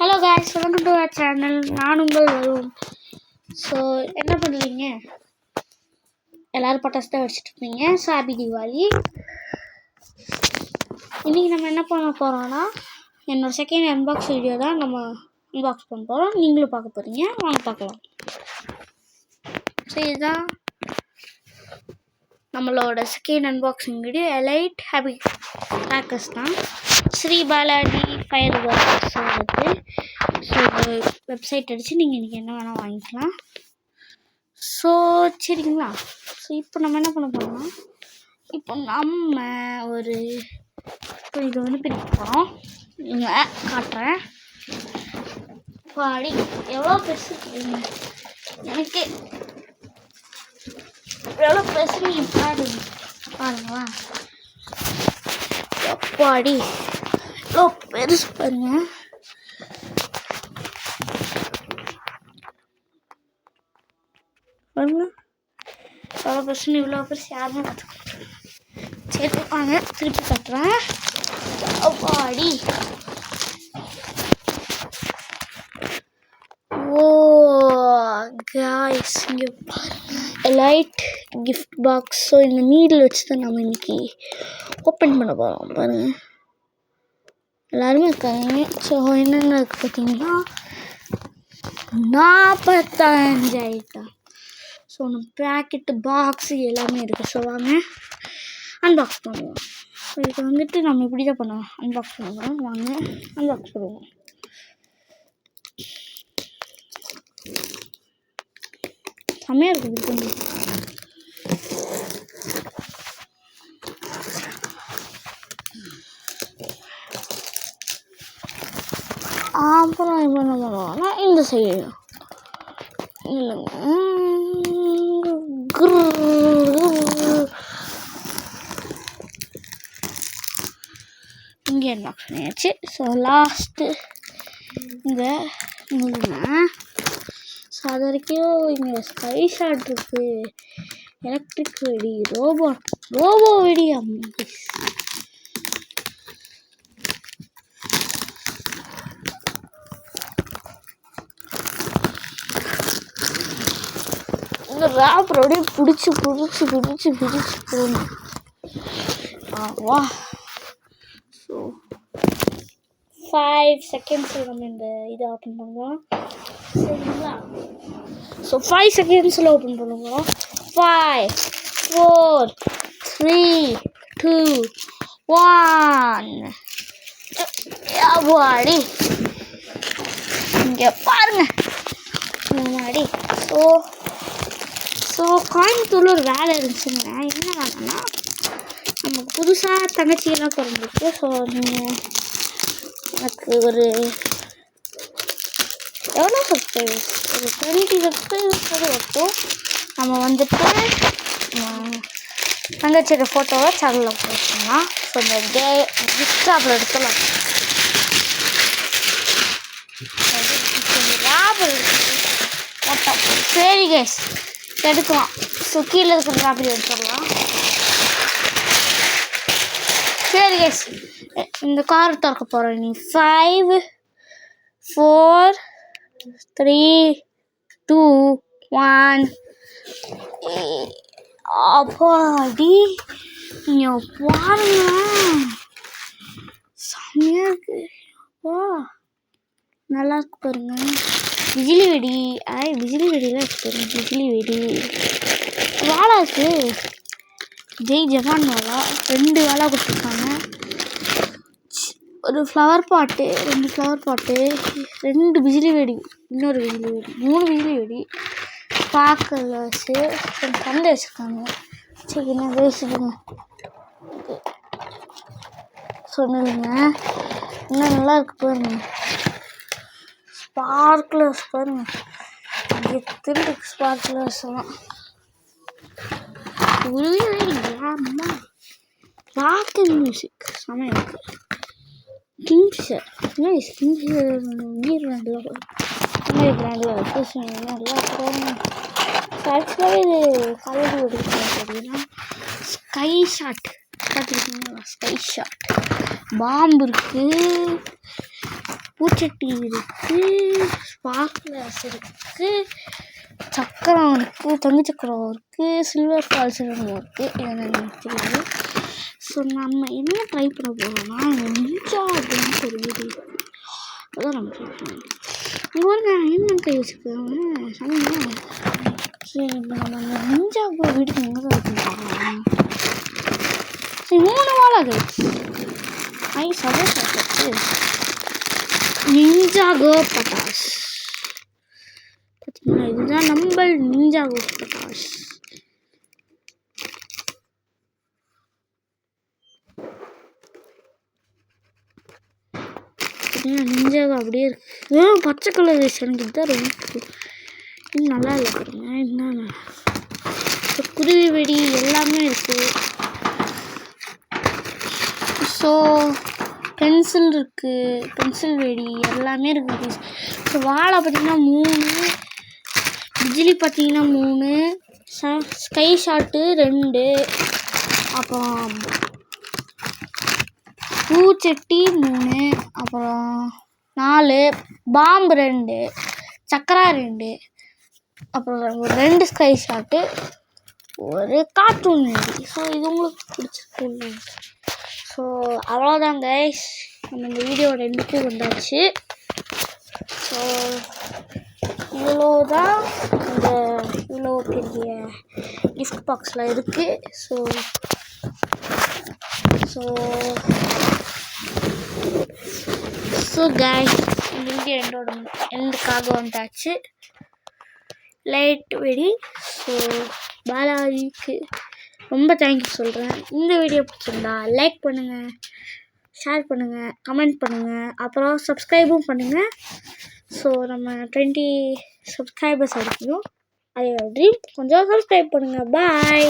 Hello guys, welcome to our channel. நான் உங்கள் Varun. So என்ன பண்ணுறீங்க? எல்லோரும் பட்டாசு தான் வச்சுட்டு இருப்பீங்க. ஹாப்பி தீபாவளி. இன்றைக்கி நம்ம என்ன பண்ண போகிறோன்னா, என்னோடய செகண்ட் அன்பாக்ஸ் வீடியோ தான் நம்ம அன்பாக்ஸ் பண்ண போகிறோம். நீங்களும் பார்க்க போகிறீங்க, வாங்க பார்க்கலாம். ஸோ இதுதான் நம்மளோட second unboxing video. Elite happy hackers தான். ஸ்ரீ பாலாஜி ஃபயர் ஒர்க்ஸ் இருக்குது. ஸோ வெப்சைட் அடித்து நீங்கள் இன்றைக்கி என்ன வேணால் வாங்கிக்கலாம். ஸோ சரிங்களா? ஸோ இப்போ நம்ம என்ன பண்ண போகிறோம்னா, இப்போ நம்ம ஒரு இதை வந்து பிரிக்க போகிறோம். நீங்கள் காட்டுறேன். பாடி எவ்வளோ பெருசு எனக்கு எவ்வளோ பெருசு நீங்கள் பாருங்களா. பாடி எவ்வளோ பெருசு பாருங்க. பாருங்க எவ்வளோ பெருசுன்னு. இவ்வளோ பெருசு யாருமே கற்றுக்கணும். சரி வாங்க திருப்பி கட்டுறேன். பாடி ஓ காய்ஸ், இங்கே லைட் கிஃப்ட் பாக்ஸ். ஸோ இந்த நீடில் வச்சு தான் நம்ம இன்னைக்கு ஓப்பன் பண்ண போகிறோம். பாருங்கள் எல்லாருமே இருக்காங்க. ஸோ என்னென்ன இருக்குது பார்த்தீங்கன்னா 45 ஐட்டம். ஸோ நம்ம ப்ராக்கெட்டு பாக்ஸு எல்லாமே இருக்குது. ஸோ வாங்க அன்பாக்ஸ் பண்ணுவோம். ஸோ இது வந்துட்டு நம்ம இப்படி தான் பண்ணுவோம், அன்பாக்ஸ் பண்ணுவோம். வாங்க அன்பாக்ஸ் பண்ணுவோம். செம்மையாக இருக்குது இது பண்ணி. அப்புறம் என்ன பண்ணுவோம்னா, இந்த சைடு இங்கே அன்பாக்ஸ் பண்ணியாச்சு. ஸோ லாஸ்ட்டு இங்கே ஸோ அது வரைக்கும் இங்கே ஸ்கை ஷாட் இருக்குது, எலக்ட்ரிக் வெடி, ரோபோ வெடி. இந்த ராப்பரோடய பிடிச்சி போகணும். வா. ஸோ 5 செகண்ட்ஸில் நம்ம இந்த இதை ஓப்பன் பண்ணுவோம். சரிங்களா? ஸோ 5 செகண்ட்ஸில் ஓப்பன் பண்ணுவோம். 5 4 3 2 1. வாடி இங்கே பாருங்க முன்னாடி. ஸோ கோயம்புத்தூரில் ஒரு வேலை இருந்துச்சுங்க. என்ன வேலைன்னா, நமக்கு புதுசாக தங்கச்சியெல்லாம் பிறந்துருக்கு. ஸோ நீங்கள் எனக்கு ஒரு எவ்வளோ சப்ஸ்கிரைபர்ஸ், ஒரு 20 சப்ஸ்கிரைபர்ஸ் வரைக்கும் நம்ம வந்துட்டு தங்கச்சியோட ஃபோட்டோவை சேனலில் போட்டோம்னா, ஸோ இந்த கிஃப்ட் ஷாப்பில் எடுக்கலாம். சரி கேஸ் எடுக்கலாம். ஸோ கீழே இருக்கிற ராப்பி எடுத்துடலாம். சரி கேஸ், இந்த கார் திறக்க போகிறேன். நீ 5 4 3 2 1. அப்பாடி இங்கே பாருங்க, செம்மையாக இருக்கு. அப்பா நல்லா இருக்கு பாருங்க. பிஜிலி வெடி, பிஜிலி வெடிலாம் இருக்குது. பிஜிலி வெடி வாழை இருக்குது. ஜெய் ஜவான் வாழா 2 வாழை கொடுத்துருக்காங்க. ஒரு ஃப்ளவர் பாட்டு, 2 ஃப்ளவர் பாட்டு, 2 பிஜிலி வெடி, இன்னொரு பிஜிலி வெடி, 3 பிஜிலி வெடி, பாக்கல் வச்சு கொஞ்சம் தந்து வச்சுருக்காங்க. சரி என்ன பேசிடுங்க சொன்னீங்க. இன்னும் நல்லா இருக்கு பாருங்க. ஸ்பார்க்லர்ஸ் பாருங்க, எத்தனை ஸ்பார்க்லர்ஸ் எல்லாம் அம்மா. ராக்கன் மியூசிக் செமையாக இருக்கு. கிங்ஃபிஷர் கிங்ஃபிஷர் உயிர் பிராண்டில் நல்லா போகணும். ஆக்சுவலாக இது கலர் ஓடிக்கலாம். பார்த்தீங்கன்னா ஸ்கை பார்த்துக்கிட்டிங்கன்னா ஸ்கை ஷாட், பாம்பு இருக்குது, பூச்சட்டி இருக்குது, ஸ்பார்க்லர்ஸ் இருக்குது, சக்கரம் இருக்குது, தங்க சக்கரம் இருக்குது, சில்வர் ஃபால்ஸ் இருக்குது. எனக்கு தெரியாது. ஸோ நம்ம என்ன ட்ரை பண்ண போகிறோம்னா நிஞ்சா அப்படின்னு ஒரு வீடியோ அதான் நம்ம ட்ரை பண்ணுவோம். இங்கே ஒரு என்ன கை வச்சுருக்காங்க சொன்னீங்க. சரி இப்போ நம்ம அந்த நிஞ்சா வீட்டுக்கு எங்கே தான் இருக்குன்னு பார்க்கலாம். சரி 3 வாழை சதா சாப்பிட்டு நிஞ்சாகோ பட்டாஸ் பார்த்தீங்கன்னா இதுதான் நம்ம நிஞ்சாகோ பட்டாஸ். நிஞ்சாகோ அப்படியே இருக்கு. பச்சை கலர் எனக்கு தான் ரொம்ப இது நல்லா இல்லை பாருங்க. என்னென்ன குருவி வெடி எல்லாமே இருக்குது. ஸோ பென்சில் இருக்குது, பென்சில் வெடி எல்லாமே இருக்குது. ஸோ வாழை பார்த்திங்கன்னா 3, பிஜிலி பார்த்திங்கன்னா 3, ஸ்கை ஷாட்டு 2, அப்புறம் பூச்சட்டி 3, அப்புறம் 4, பாம்பு 2, சக்கரா 2, அப்புறம் 2 ஸ்கை ஷாட்டு, ஒரு கார்ட்டூன் வெடி. ஸோ இது உங்களுக்கு பிடிச்சிருக்கு. ஸோ அவ்வளோதான் கைஸ், நம்ம இந்த வீடியோட எண்டுக்கு வந்தாச்சு. ஸோ இவ்வளோ தான் இந்த இவ்வளோ பெரிய கிஃப்ட் பாக்ஸில் இருக்குது. ஸோ ஸோ ஸோ கைஸ் இந்த வீடியோ எண்டுக்காக வந்தாச்சு. லைட் வெடி. ஸோ பாலாஜிக்கு ரொம்ப தேங்க்யூ சொல்கிறேன். இந்த வீடியோ பிடிச்சிருந்தா லைக் பண்ணுங்கள், ஷேர் பண்ணுங்கள், கமெண்ட் பண்ணுங்கள், அப்புறம் சப்ஸ்கிரைபும் பண்ணுங்கள். ஸோ நம்ம 20 சப்ஸ்கிரைபர்ஸ் அடிக்கணும். அதே ட்ரீம். கொஞ்சம் சப்ஸ்கிரைப் பண்ணுங்கள். பாய்.